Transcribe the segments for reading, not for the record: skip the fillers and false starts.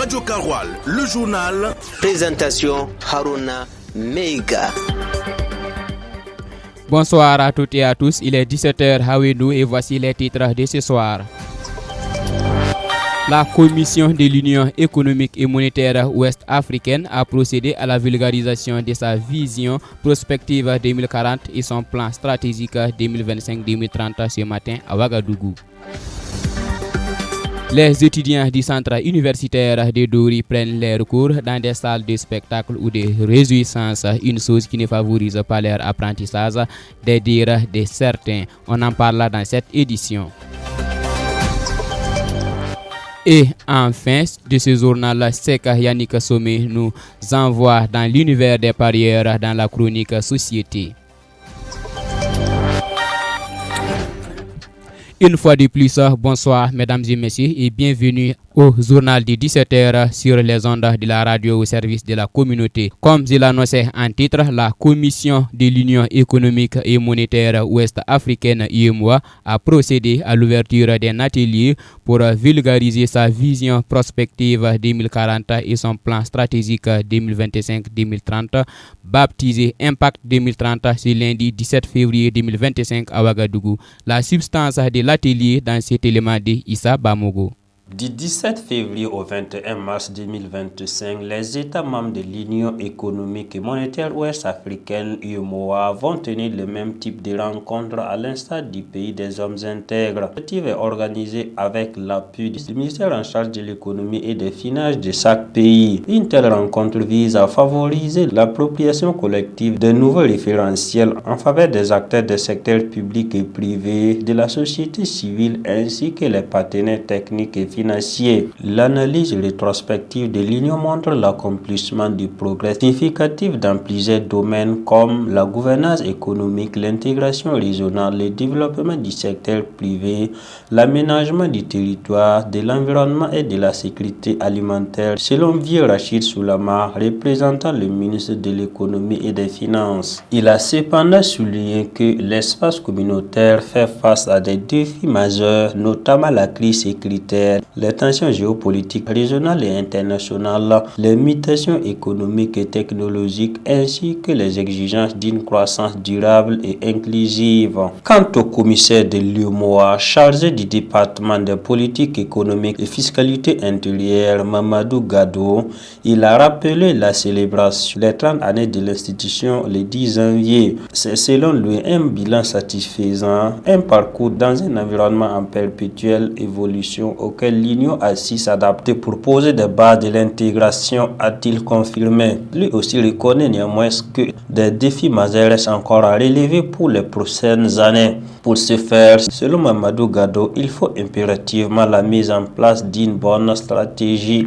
Radio Karoual, le journal. Présentation Haruna Meiga. Bonsoir à toutes et à tous, il est 17h à Wendou et voici les titres de ce soir. La Commission de l'Union économique et monétaire ouest-africaine a procédé à la vulgarisation de sa vision prospective 2040 et son plan stratégique 2025-2030 ce matin à Ouagadougou. Les étudiants du centre universitaire de Dori prennent leurs cours dans des salles de spectacle ou de réjouissance, une chose qui ne favorise pas leur apprentissage, des dires de certains. On en parle dans cette édition. Et enfin, de ce journal, Seka Yannick Somé nous envoie dans l'univers des parieurs dans la chronique Société. Une fois de plus, bonsoir mesdames et messieurs et bienvenue au journal de 17h sur les ondes de la radio au service de la communauté. Comme je l'annonçais en titre, la Commission de l'Union économique et monétaire ouest-africaine UEMOA a procédé à l'ouverture d'un atelier pour vulgariser sa vision prospective 2040 et son plan stratégique 2025-2030, baptisé Impact 2030 ce lundi 17 février 2025 à Ouagadougou. La substance de l'atelier dans cet élément de Issa Bamogo. Du 17 février au 21 mars 2025, les États membres de l'Union économique et monétaire ouest-africaine UEMOA vont tenir le même type de rencontre à l'instar du pays des hommes intègres. L'initiative est organisée avec l'appui du ministère en charge de l'économie et des finances de chaque pays. Une telle rencontre vise à favoriser l'appropriation collective de nouveaux référentiels en faveur des acteurs des secteurs publics et privés, de la société civile ainsi que les partenaires techniques et financiers. L'analyse rétrospective de l'Union montre l'accomplissement du progrès significatif dans plusieurs domaines comme la gouvernance économique, l'intégration régionale, le développement du secteur privé, l'aménagement du territoire, de l'environnement et de la sécurité alimentaire, selon Vieux Rachid Soulama, représentant le ministre de l'économie et des finances. Il a cependant souligné que l'espace communautaire fait face à des défis majeurs, notamment la crise sécuritaire, les tensions géopolitiques régionales et internationales, les mutations économiques et technologiques ainsi que les exigences d'une croissance durable et inclusive. Quant au commissaire de l'UEMOA chargé du département des politiques économiques et fiscalité intérieure, Mamadou Gado, il a rappelé la célébration des 30 années de l'institution le 10 janvier. C'est selon lui un bilan satisfaisant, un parcours dans un environnement en perpétuelle évolution auquel l'Union a su s'adapter pour poser des bases de l'intégration, a-t-il confirmé. Lui aussi reconnaît néanmoins que des défis majeurs restent encore à relever pour les prochaines années. Pour ce faire, selon Mamadou Gado, il faut impérativement la mise en place d'une bonne stratégie.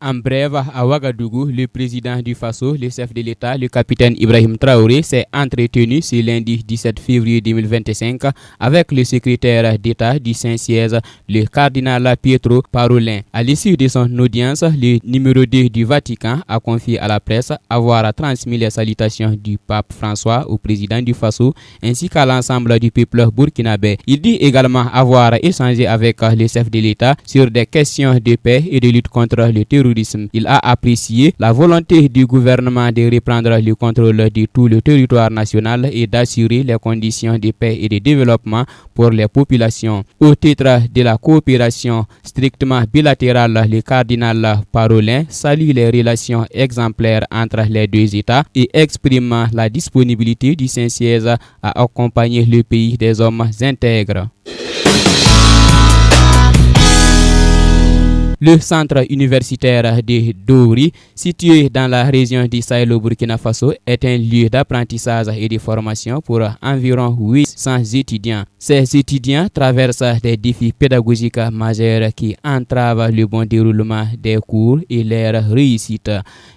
En bref, à Ouagadougou, le président du Faso, le chef de l'État, le capitaine Ibrahim Traoré, s'est entretenu ce lundi 17 février 2025 avec le secrétaire d'État du Saint-Siège, le cardinal Pietro Parolin. À l'issue de son audience, le numéro 2 du Vatican a confié à la presse avoir transmis les salutations du pape François au président du Faso ainsi qu'à l'ensemble du peuple burkinabé. Il dit également avoir échangé avec le chef de l'État sur des questions de paix et de lutte contre le terrorisme. Il a apprécié la volonté du gouvernement de reprendre le contrôle de tout le territoire national et d'assurer les conditions de paix et de développement pour les populations. Au titre de la coopération strictement bilatérale, le cardinal Parolin salue les relations exemplaires entre les deux États et exprime la disponibilité du Saint-Siège à accompagner le pays des hommes intègres. Le centre universitaire de Dori, situé dans la région du Sahel au Burkina Faso, est un lieu d'apprentissage et de formation pour environ 800 étudiants. Ces étudiants traversent des défis pédagogiques majeurs qui entravent le bon déroulement des cours et leur réussite.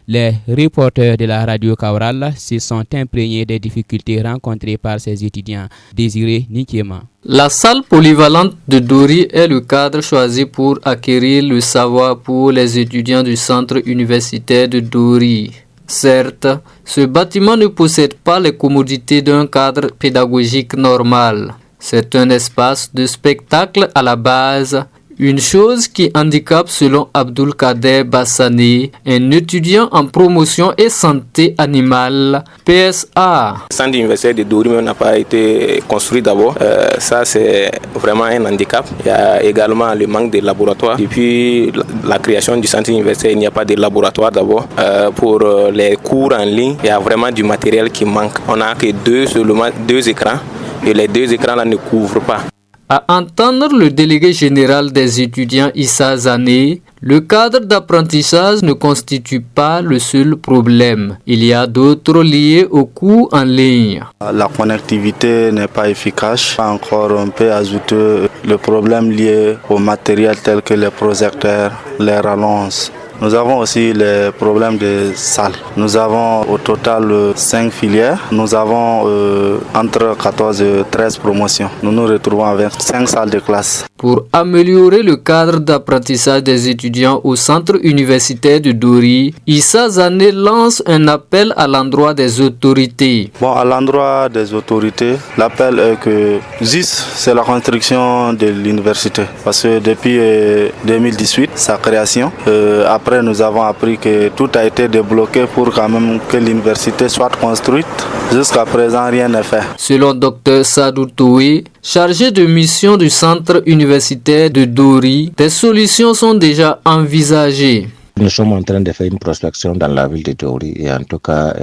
Les reporters de la radio Kaoural se sont imprégnés des difficultés rencontrées par ces étudiants. Désiré Nikiema. La salle polyvalente de Dori est le cadre choisi pour acquérir le savoir pour les étudiants du centre universitaire de Dori. Certes, ce bâtiment ne possède pas les commodités d'un cadre pédagogique normal. C'est un espace de spectacle à la base, Une chose qui handicape selon Abdul Kader Bassani, un étudiant en promotion et santé animale, PSA. Le centre universitaire de Dori n'a pas été construit d'abord. Ça, c'est vraiment un handicap. Il y a également le manque de laboratoires. Depuis la création du centre universitaire, il n'y a pas de laboratoire d'abord. Pour les cours en ligne, il y a vraiment du matériel qui manque. On n'a que seulement deux écrans et les deux écrans là ne couvrent pas. À entendre le délégué général des étudiants Issa Zané, le cadre d'apprentissage ne constitue pas le seul problème. Il y a d'autres liés aux cours en ligne. La connectivité n'est pas efficace. Encore, on peut ajouter le problème lié au matériel tel que les projecteurs, les rallonges. Nous avons aussi les problèmes de salles. Nous avons au total 5 filières. Nous avons entre 14 et 13 promotions. Nous nous retrouvons avec 5 salles de classe. Pour améliorer le cadre d'apprentissage des étudiants au centre universitaire de Dori, Issa Zané lance un appel à l'endroit des autorités. À l'endroit des autorités, l'appel est que juste c'est la construction de l'université. Parce que depuis 2018, sa création, après nous avons appris que tout a été débloqué pour quand même que l'université soit construite. Jusqu'à présent, rien n'est fait. Selon Dr Sadou Toué, chargé de mission du centre universitaire de Dori, des solutions sont déjà envisagées. Nous sommes en train de faire une prospection dans la ville de Dori et en tout cas,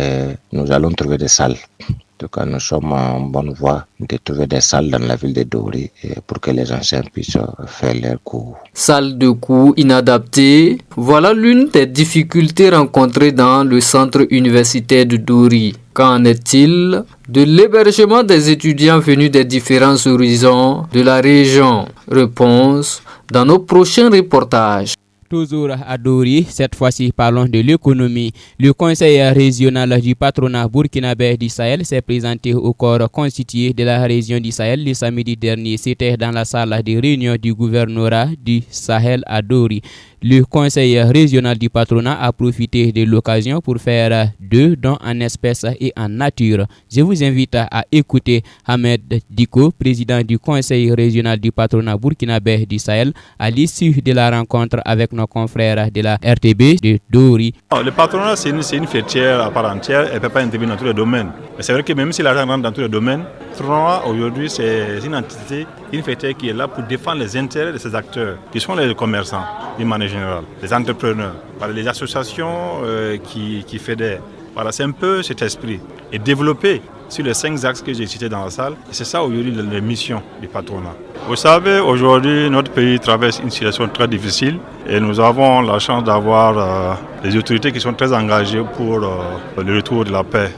nous allons trouver des salles. En tout cas, nous sommes en bonne voie de trouver des salles dans la ville de Dori pour que les anciens puissent faire leurs cours. Salle de cours inadaptée, voilà l'une des difficultés rencontrées dans le centre universitaire de Dori. Qu'en est-il de l'hébergement des étudiants venus des différents horizons de la région? Réponse dans nos prochains reportages. Toujours à Dori, cette fois-ci parlons de l'économie. Le conseil régional du patronat burkinabé du Sahel s'est présenté au corps constitué de la région du Sahel le samedi dernier. C'était dans la salle de réunion du gouvernorat du Sahel à Dori. Le conseil régional du patronat a profité de l'occasion pour faire 2 dons en espèces et en nature. Je vous invite à écouter Ahmed Diko, président du conseil régional du patronat burkinabé du Sahel, à l'issue de la rencontre avec nos confrères de la RTB de Dori. Le patronat, c'est une fêtière à part entière, elle ne peut pas intervenir dans tous les domaines. Mais c'est vrai que même si l'argent rentre dans tous les domaines, le patronat aujourd'hui c'est une entité, une fêtière qui est là pour défendre les intérêts de ces acteurs, qui sont les commerçants, d'une manière générale, les entrepreneurs, les associations qui fédèrent. Voilà, c'est un peu cet esprit. Et développer sur les 5 axes que j'ai cités dans la salle, et c'est ça aujourd'hui la mission du patronat. Vous savez, aujourd'hui, notre pays traverse une situation très difficile et nous avons la chance d'avoir des autorités qui sont très engagées pour le retour de la paix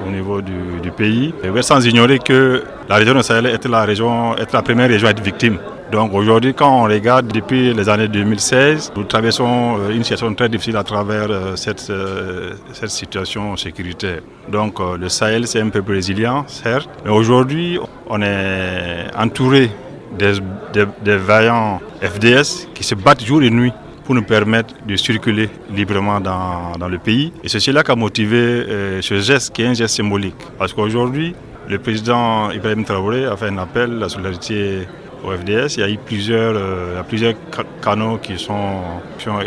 au niveau du pays. Et sans ignorer que la région de Sahel était la première région à être victime. Donc aujourd'hui, quand on regarde depuis les années 2016, nous traversons une situation très difficile à travers cette situation sécuritaire. Donc le Sahel, c'est un peu brésilien, certes, mais aujourd'hui, on est entouré des vaillants FDS qui se battent jour et nuit pour nous permettre de circuler librement dans le pays. Et c'est cela qui a motivé ce geste qui est un geste symbolique. Parce qu'aujourd'hui, le président Ibrahim Traoré a fait un appel à la solidarité au FDS. Il y a eu plusieurs canaux qui sont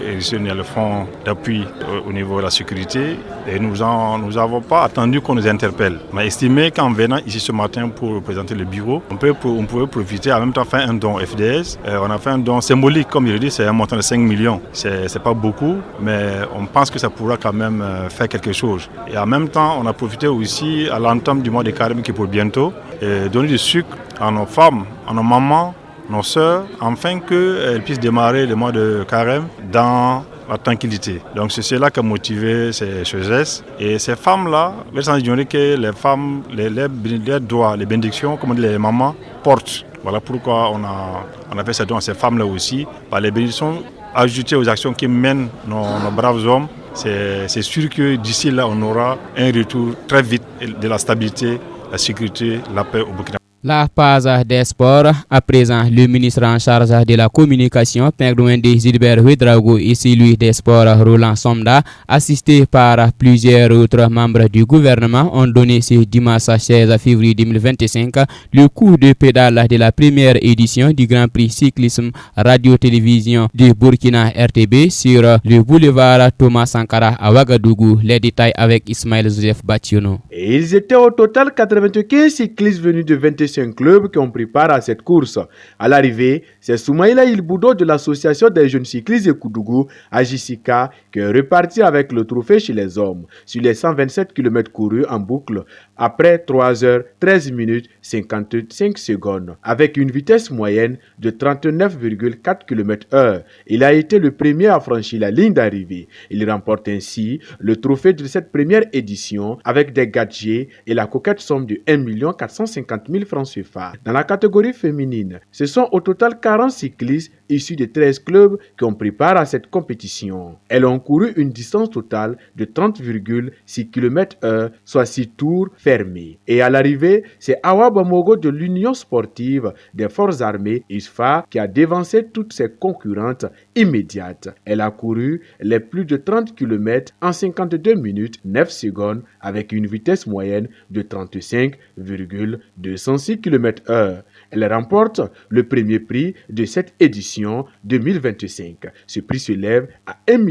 érigés dans le fonds d'appui au niveau de la sécurité. Et nous n'avons pas attendu qu'on nous interpelle. On a estimé qu'en venant ici ce matin pour présenter le bureau, on pouvait profiter, en même temps faire un don FDS. On a fait un don symbolique, comme je l'ai dit, c'est un montant de 5 millions. C'est pas beaucoup, mais on pense que ça pourra quand même faire quelque chose. Et en même temps, on a profité aussi à l'entame du mois de carême qui est pour bientôt, donner du sucre à nos femmes, à nos mamans, nos sœurs, afin qu'elles puissent démarrer le mois de carême dans la tranquillité. Donc c'est cela qui a motivé ce geste. Et ces femmes-là, sans ignorer que les femmes, les droits, les bénédictions, comme on dit les mamans, portent. Voilà pourquoi on a fait ce don à ces femmes-là aussi. Les bénédictions ajoutées aux actions qui mènent nos braves hommes, c'est sûr que d'ici là, on aura un retour très vite de la stabilité, la sécurité, la paix au Burkina. La page des sports, à présent, le ministre en charge de la communication, Pengrouende Gilbert Ouedraogo, et celui des sports, Roland Somda, assistés par plusieurs autres membres du gouvernement, ont donné ce dimanche 16 février 2025 le coup de pédale de la première édition du Grand Prix cyclisme radio-télévision du Burkina RTB sur le boulevard Thomas Sankara à Ouagadougou. Les détails avec Ismaël Joseph Bationo. Et ils étaient au total 95 cyclistes venus de 25 clubs qui ont pris part à cette course. À l'arrivée, c'est Soumaïla Ilboudo de l'association des jeunes cyclistes de Koudougou, AJCK, qui est reparti avec le trophée chez les hommes sur les 127 km courus en boucle après 3 heures 13 minutes 55 secondes avec une vitesse moyenne de 39,4 km/h. Il a été le premier à franchir la ligne d'arrivée. Il remporte ainsi le trophée de cette première édition avec des gadgets et la coquette somme de 1 450 000 francs CFA. Dans la catégorie féminine, ce sont au total 40 cyclistes issus de 13 clubs qui ont pris part à cette compétition. Elles ont couru une distance totale de 30,6 km/h, soit 6 tours fermés. Et à l'arrivée, c'est Awa Bamogo de l'Union sportive des forces armées ISFA qui a dévancé toutes ses concurrentes immédiates. Elle a couru les plus de 30 km en 52 minutes 9 secondes avec une vitesse moyenne de 35,206 km/h. Elle remporte le premier prix de cette édition 2025. Ce prix s'élève à 1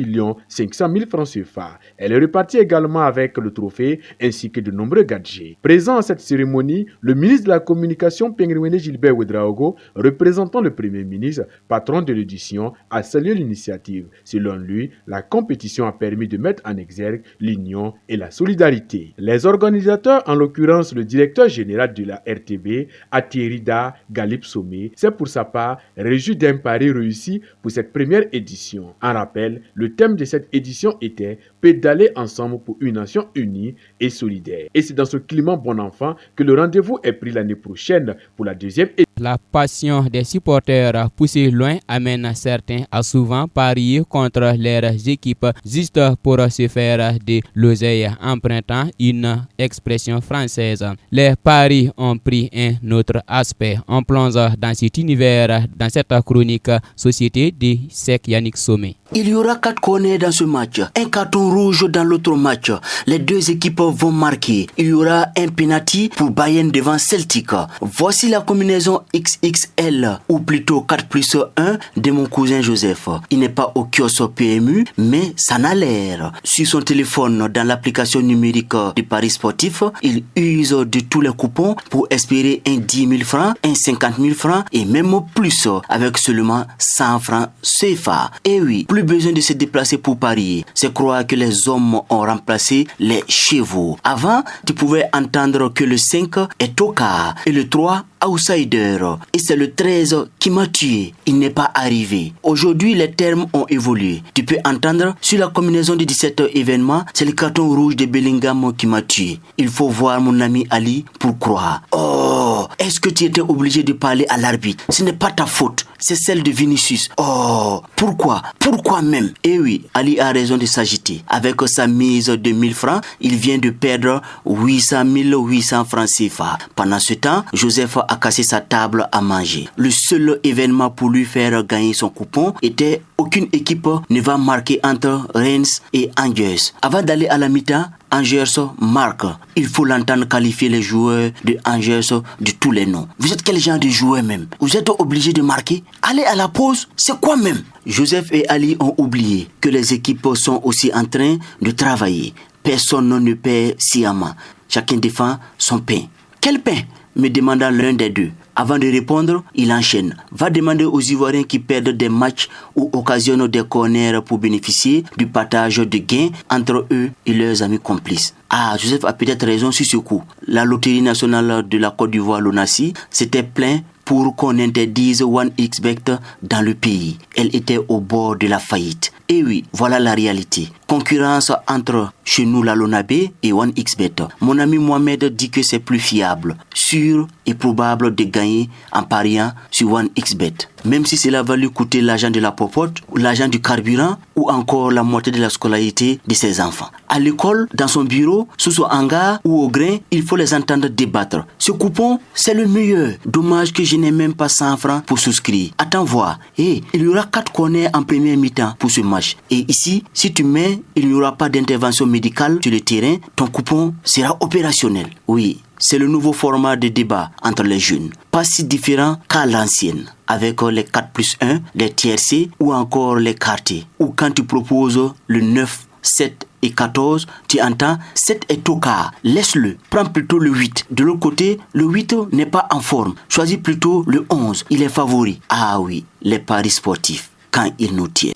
500 000 francs CFA. Elle est repartie également avec le trophée ainsi que de nombreux gadgets. Présent à cette cérémonie, le ministre de la Communication Pengrouende Gilbert Ouedraogo, représentant le Premier ministre, patron de l'édition, a salué l'initiative. Selon lui, la compétition a permis de mettre en exergue l'union et la solidarité. Les organisateurs, en l'occurrence le directeur général de la RTB, Athierida Galip Somé, s'est pour sa part réjoui d'un pari réussi pour cette première édition. En rappel, le thème de cette édition était « Pédaler ensemble pour une nation unie et solidaire ». Et c'est dans ce climat bon enfant que le rendez-vous est pris l'année prochaine pour la deuxième édition. La passion des supporters poussée loin amène certains à souvent parier contre leurs équipes juste pour se faire de l'oseille, empruntant une expression française. Les paris ont pris un autre aspect. On plonge dans cet univers, dans cette chronique Société de Sek Yannick Somé. Il y aura 4 corners dans ce match, un carton rouge dans l'autre match. Les deux équipes vont marquer. Il y aura un penalty pour Bayern devant Celtic. Voici la combinaison XXL, ou plutôt 4+1 de mon cousin Joseph. Il n'est pas au kiosque PMU, mais ça n'a l'air. Sur son téléphone, dans l'application numérique du Paris Sportif, il use de tous les coupons pour espérer un 10 000 francs, un 50 000 francs et même plus avec seulement 100 francs CFA. Et oui, plus besoin de se déplacer pour parier. C'est croire que les hommes ont remplacé les chevaux. Avant, tu pouvais entendre que le 5 est tocard et le 3 outsider. Et c'est le 13 qui m'a tué. Il n'est pas arrivé. Aujourd'hui, les termes ont évolué. Tu peux entendre sur la combinaison de 17 événements, c'est le carton rouge de Bellingham qui m'a tué. Il faut voir mon ami Ali pour croire. Oh, est-ce que tu étais obligé de parler à l'arbitre? Ce n'est pas ta faute. C'est celle de Vinicius. Oh, pourquoi? Pourquoi même? Eh oui, Ali a raison de s'agiter. Avec sa mise de 1000 francs, il vient de perdre 800 800 francs CFA. Pendant ce temps, Joseph a cassé sa table à manger. Le seul événement pour lui faire gagner son coupon était aucune équipe ne va marquer entre Reims et Angers. Avant d'aller à la mi-temps, Angers marque. Il faut l'entendre qualifier les joueurs de Angers de tous les noms. Vous êtes quel genre de joueur même? Vous êtes obligé de marquer? Aller à la pause, c'est quoi même? Joseph et Ali ont oublié que les équipes sont aussi en train de travailler. Personne ne perd sciemment. Chacun défend son pain. Quel pain? Me demanda l'un des deux. Avant de répondre, il enchaîne. Va demander aux Ivoiriens qui perdent des matchs ou occasionnent des corners pour bénéficier du partage de gains entre eux et leurs amis complices. Ah, Joseph a peut-être raison sur ce coup. La loterie nationale de la Côte d'Ivoire, l'ONACI, s'était plaint pour qu'on interdise 1xBet dans le pays. Elle était au bord de la faillite. Et oui, voilà la réalité. Concurrence entre chez nous la Lonabé et 1xBet. Mon ami Mohamed dit que c'est plus fiable, sûr et probable de gagner en pariant sur 1xBet. Même si cela va lui coûter l'argent de la popote ou l'argent du carburant, ou encore la moitié de la scolarité de ses enfants. À l'école, dans son bureau, sous son hangar ou au grain, il faut les entendre débattre. Ce coupon, c'est le meilleur. Dommage que je n'ai même pas 100 francs pour souscrire. Attends voir. Il y aura 4 corners en première mi-temps pour ce match. Et ici, si tu mets, il n'y aura pas d'intervention médicale sur le terrain, ton coupon sera opérationnel. Oui. C'est le nouveau format de débat entre les jeunes. Pas si différent qu'à l'ancienne, avec les 4+1, les tiercés ou encore les quartiers. Ou quand tu proposes le 9, 7 et 14, tu entends 7 est au quart. Laisse-le. Prends plutôt le 8. De l'autre côté, le 8 n'est pas en forme. Choisis plutôt le 11. Il est favori. Ah oui, les paris sportifs, quand ils nous tiennent.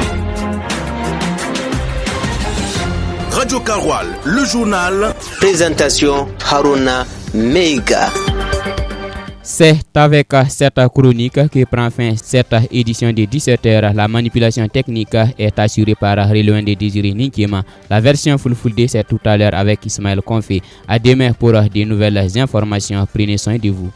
Radio Karoual, le journal. Présentation Haruna Meiga. C'est avec cette chronique que prend fin cette édition de 17h. La manipulation technique est assurée par Reloin de Désiré Ninkema. La version full day, c'est tout à l'heure avec Ismaël Konfi. À demain pour de nouvelles informations. Prenez soin de vous.